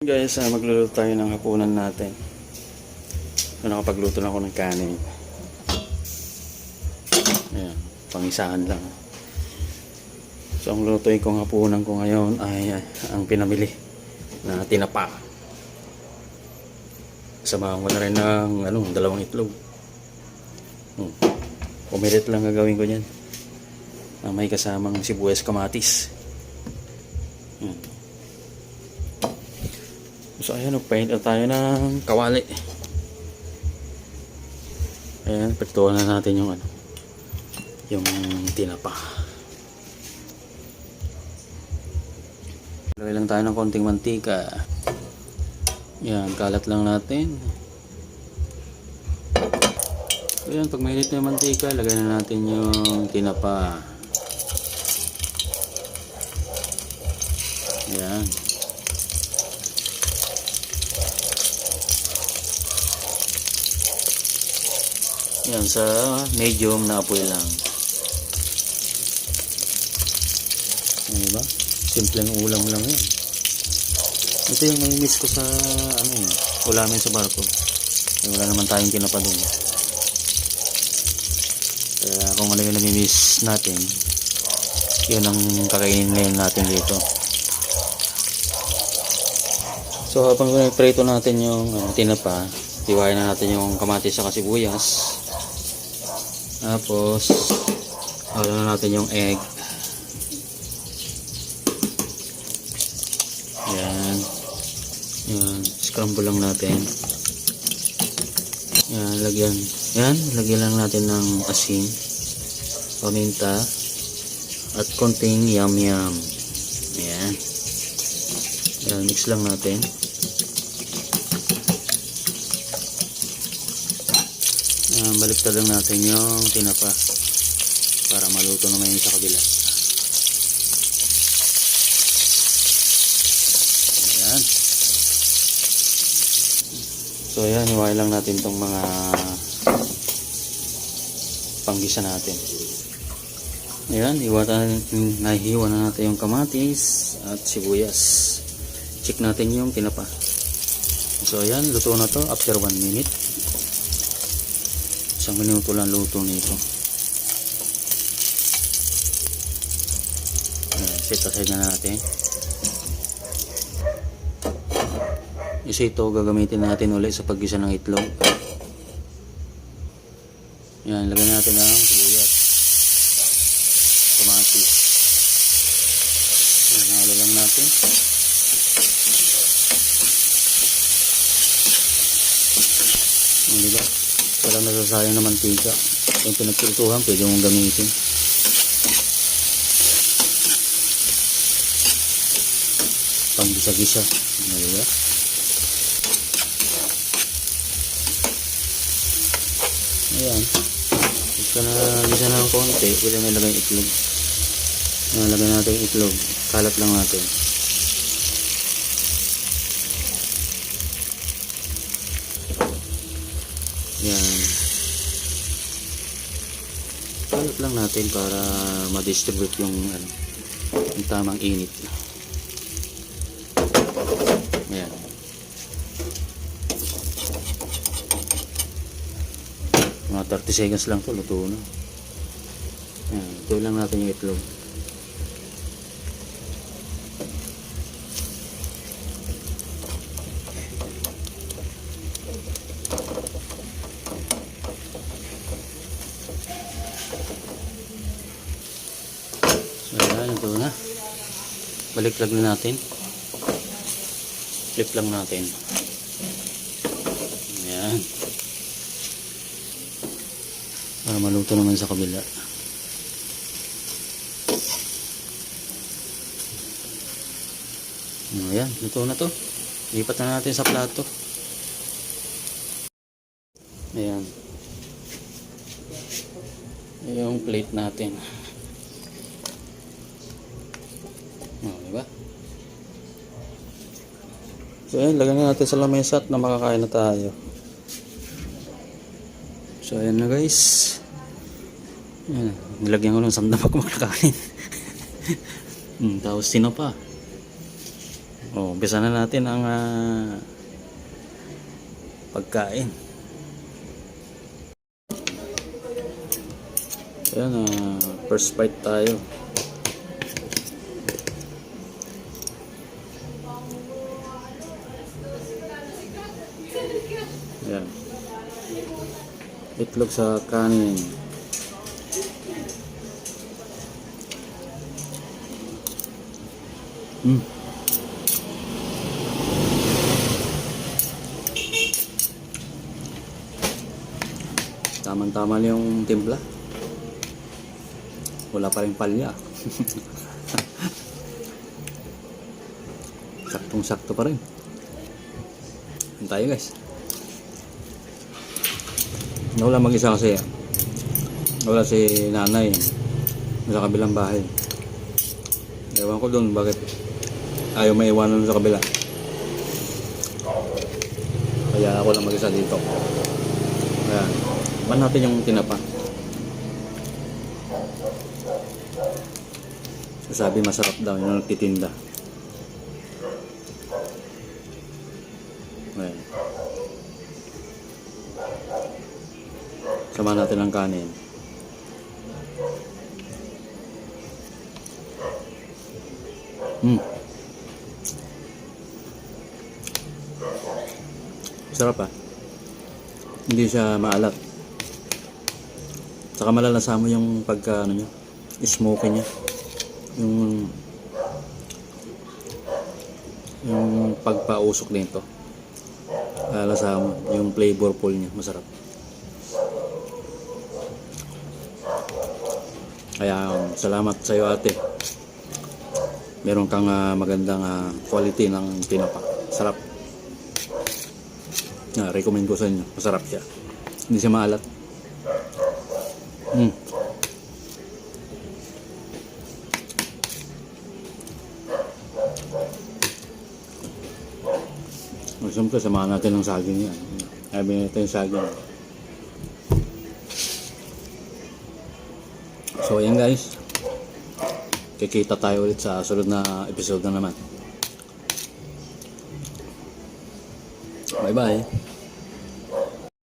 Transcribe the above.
Guys, magluluto tayo ng hapunan natin. Nakapagluto lang ako ng kanin. Ayan, pangisahan lang. So ang lutuin kong hapunan ko ngayon ay ang pinamili na tinapa. Samahan ko na rin ng dalawang itlog. Pumilit lang gagawin ko yan. May kasamang sibuyas, kamatis. So ayan, paint tayo ng kawali. Ayan, pagtuan na natin yung tinapa. Lagay lang tayo ng konting mantika. Ayan, kalat lang natin. So ayan, pag mainit na yung mantika, lagay na natin yung tinapa. Ayan. Yan, sa medium na apoy lang. Diba? Simpleng ulam lang yan. Ito yung nai-miss ko sa ulamin sa barko. Wala naman tayong tinapa doon. Kaya kung ano yung nami-miss natin, yun ang kakainin ngayon natin dito. So habang prito natin yung tinapa, tiwain na natin yung kamatis sa sibuyas. Tapos halo na natin yung egg. Yan. Yan, scramble lang natin. Yan, lagyan. Yan, lagyan lang natin ng asin, paminta, at konting yam-yam. Yan. Yan, mix lang natin. Baliktad lang natin yung tinapa para maluto naman yun sa kabila. Ayan. So ayan, hiwain lang natin itong mga panggisa natin. Ayan, nahihiwa na natin yung kamatis at sibuyas. Check natin yung tinapa. So ayan, luto na to after 1 minute. 1 minuto lang luto nito. Set aside na natin. Isa ito gagamitin natin ulit sa paggisa ng itlog. Yan, lagyan natin ng sibuyas, kamatis. Yan, halo lang natin. Diba? Walang nasasayang na mantika. Yung pinagpirtuhan, pwede mong gamitin. Panggisa-gisa. Diba? Ayan. Ito na gisa na ng konti. Pwede na ilagay itlog. Nalagay natin yung itlog. Kalat lang natin. Yan. Kalat lang natin para ma-distribute yung tamang init. Ayan. Mga 30 seconds lang to, luto na. Ayan. Ito lang natin yung itlog. Ayan, ito na. Balik-lag na natin. Flip lang natin. Ayan. Para maluto naman sa kabila. Ayan, luto na to. Lipat na natin sa plato. Ayan. Yung plate natin. Diba? So ayan, lagyan na natin sa lamesa at na makakain na tayo. So ayan na guys. Ayan, nilagyan ko ng sandal pag makakain. Tapos tinapa. Oh, umpisa na natin ang pagkain. Ayan, first bite tayo. Ayan. Itlog sa kanin. Tamang-tama na yung timpla. Wala pa rin palya. Saktong-sakto pa rin. Yan tayo guys. Wala mag-isa kasi. Wala si nanay. Sa kabilang bahay. Ewan ko doon bakit ayaw maiwanan sa kabila. Kaya ako lang mag-isa dito. Ayan. Man natin yung tinapa. Sabi masarap daw yung nagtitinda. Ayan. Sama natin ang kanin. Sarap ah. Hindi siya maalat. Saka malalasa mo yung pagka ano niya, smoky niya. Yung pagpausok nito. Malalasa mo yung flavorful niya, masarap. Kaya salamat sa iyo ate. Meron kang magandang quality ng tinapa. Sarap. Recommend ko sa inyo. Masarap siya. Hindi siya maalat. Siyempre, samahan natin ng saging yan. Sabi natin yung saging. So, ayan guys. Kikita tayo ulit sa sunod na episode na naman. Bye-bye.